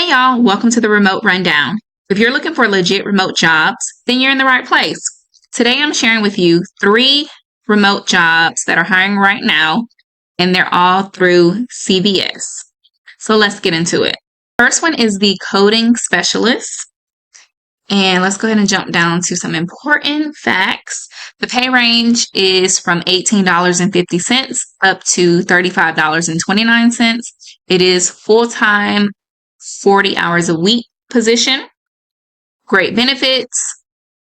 Hey y'all, welcome to the Remote Rundown. If you're looking for legit remote jobs, then you're in the right place. Today I'm sharing with you 3 remote jobs that are hiring right now, and they're all through CVS. So let's get into it. First one is the coding specialist. And let's go ahead and jump down to some important facts. The pay range is from $18.50 up to $35.29. It is full-time, 40 hours a week position. Great benefits.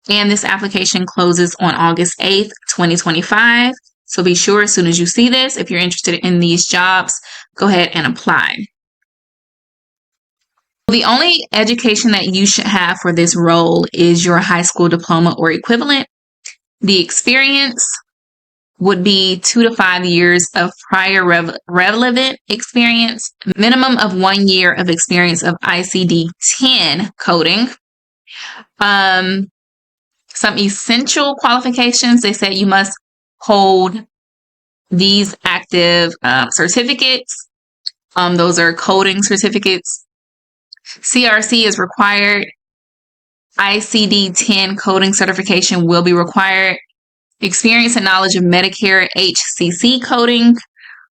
And this application closes on August 8th, 2025. So be sure as soon as you see this, if you're interested in these jobs, go ahead and apply. The only education that you should have for this role is your high school diploma or equivalent. The experience would be 2 to 5 years of prior relevant experience, minimum of 1 year of experience of ICD-10 coding. Some essential qualifications, they said you must hold these active certificates. Those are coding certificates. CRC is required. ICD-10 coding certification will be required. Experience and knowledge of Medicare HCC coding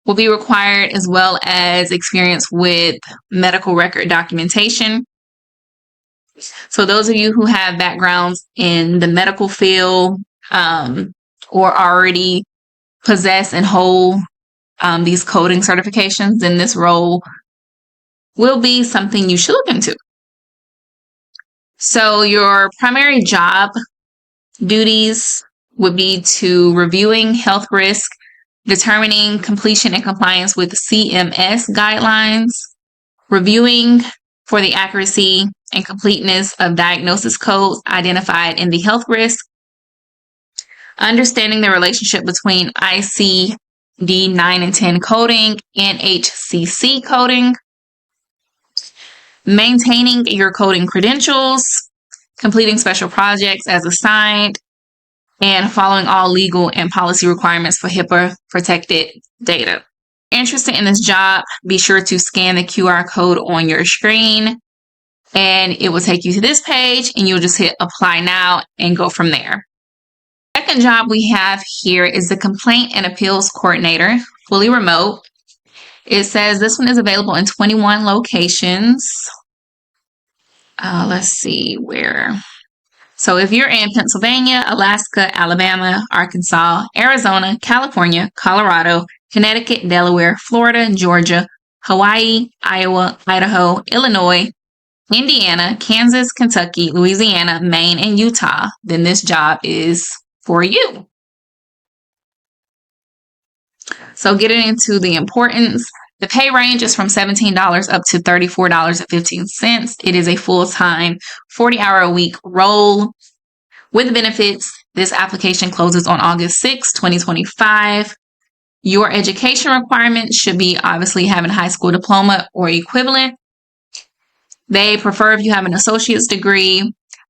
will be required, as well as experience with medical record documentation. So those of you who have backgrounds in the medical field or already possess and hold these coding certifications, then this role will be something you should look into. So your primary job duties would be to reviewing health risk, determining completion and compliance with CMS guidelines, reviewing for the accuracy and completeness of diagnosis codes identified in the health risk, understanding the relationship between ICD-9 and 10 coding and HCC coding, maintaining your coding credentials, completing special projects as assigned, and following all legal and policy requirements for HIPAA-protected data. If you're interested in this job, be sure to scan the QR code on your screen, and it will take you to this page, and you'll just hit Apply Now and go from there. The second job we have here is the Complaint and Appeals Coordinator, fully remote. It says this one is available in 21 locations. Let's see where. So if you're in Pennsylvania, Alaska, Alabama, Arkansas, Arizona, California, Colorado, Connecticut, Delaware, Florida, Georgia, Hawaii, Iowa, Idaho, Illinois, Indiana, Kansas, Kentucky, Louisiana, Maine, and Utah, then this job is for you. So getting into the importance, the pay range is from $17 up to $34.15. It is a full-time, 40-hour-a-week role. With benefits, this application closes on August 6, 2025. Your education requirements should be obviously having a high school diploma or equivalent. They prefer if you have an associate's degree.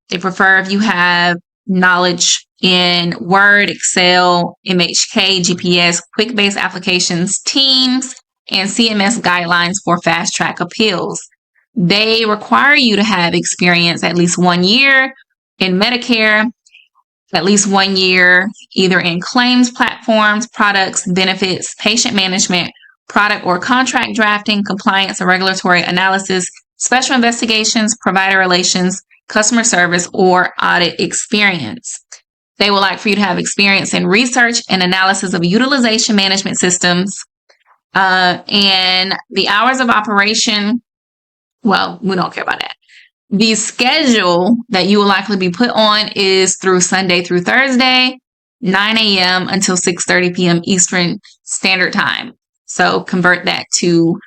They prefer if you have knowledge in Word, Excel, MHK, GPS, quick-based applications, Teams, and CMS guidelines for fast-track appeals. They require you to have experience at least 1 year in Medicare, at least 1 year either in claims platforms, products, benefits, patient management, product or contract drafting, compliance or regulatory analysis, special investigations, provider relations, customer service, or audit experience. They would like for you to have experience in research and analysis of utilization management systems, and the hours of operation, well, we don't care about that. The schedule that you will likely be put on is through Sunday through Thursday, 9 a.m. until 6:30 p.m. Eastern Standard Time. So convert that to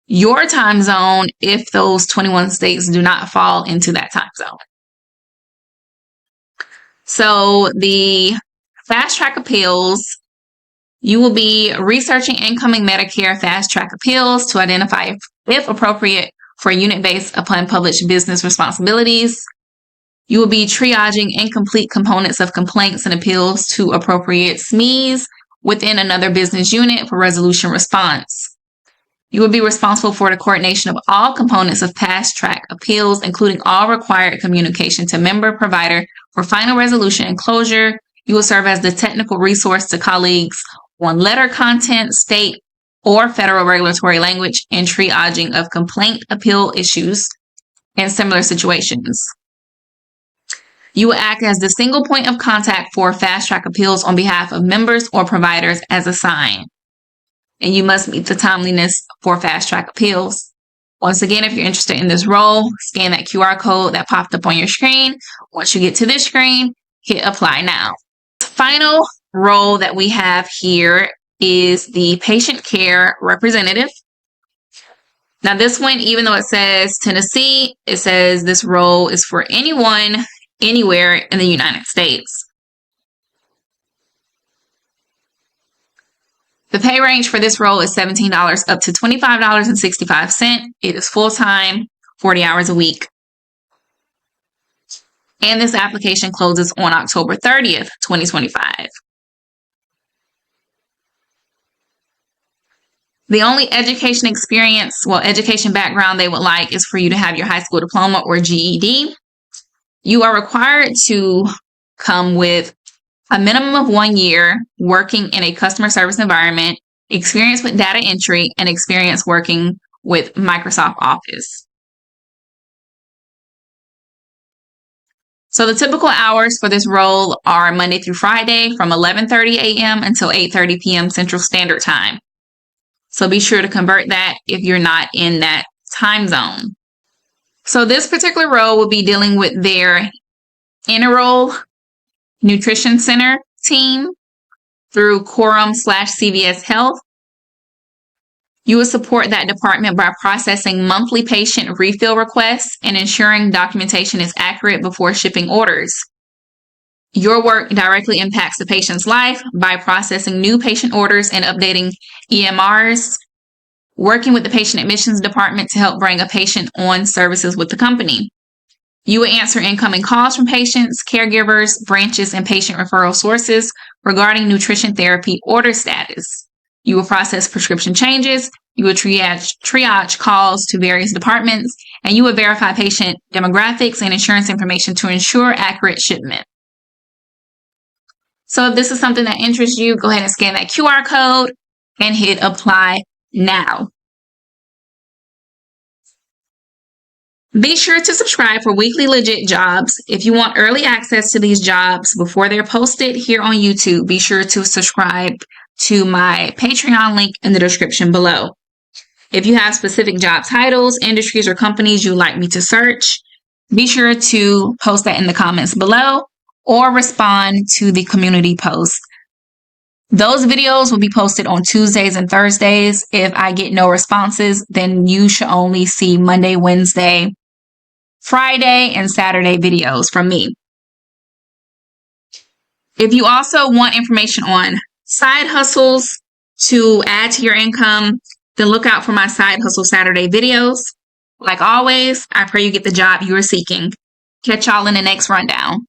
your time zone if those 21 states do not fall into that time zone. So the fast track appeals, you will be researching incoming Medicare fast track appeals to identify if appropriate for unit-based upon published business responsibilities. You will be triaging incomplete components of complaints and appeals to appropriate SMEs within another business unit for resolution response. You will be responsible for the coordination of all components of fast track appeals, including all required communication to member provider for final resolution and closure. You will serve as the technical resource to colleagues on letter content, state or federal regulatory language, and triaging of complaint appeal issues in similar situations. You will act as the single point of contact for fast track appeals on behalf of members or providers as assigned. And you must meet the timeliness for fast track appeals. Once again, if you're interested in this role, scan that QR code that popped up on your screen. Once you get to this screen, hit apply now. The final role that we have here is the patient care representative. Now this one, even though it says Tennessee, it says this role is for anyone, anywhere in the United States. The pay range for this role is $17 up to $25.65. It is full-time, 40 hours a week. And this application closes on October 30th, 2025. The only education education background they would like is for you to have your high school diploma or GED. You are required to come with a minimum of 1 year working in a customer service environment, experience with data entry, and experience working with Microsoft Office. So the typical hours for this role are Monday through Friday from 11:30 a.m. until 8:30 p.m. Central Standard Time. So be sure to convert that if you're not in that time zone. So this particular role will be dealing with their enteral nutrition center team through Quorum/CVS Health. You will support that department by processing monthly patient refill requests and ensuring documentation is accurate before shipping orders. Your work directly impacts the patient's life by processing new patient orders and updating EMRs, working with the patient admissions department to help bring a patient on services with the company. You will answer incoming calls from patients, caregivers, branches, and patient referral sources regarding nutrition therapy order status. You will process prescription changes, you will triage calls to various departments, and you will verify patient demographics and insurance information to ensure accurate shipment. So if this is something that interests you, go ahead and scan that QR code and hit apply now. Be sure to subscribe for weekly legit jobs. If you want early access to these jobs before they're posted here on YouTube, be sure to subscribe to my Patreon link in the description below. If you have specific job titles, industries, or companies you'd like me to search, be sure to post that in the comments below or respond to the community post. Those videos will be posted on Tuesdays and Thursdays. If I get no responses, then you should only see Monday, Wednesday, Friday, and Saturday videos from me. If you also want information on side hustles to add to your income, then look out for my Side Hustle Saturday videos. Like always, I pray you get the job you are seeking. Catch y'all in the next rundown.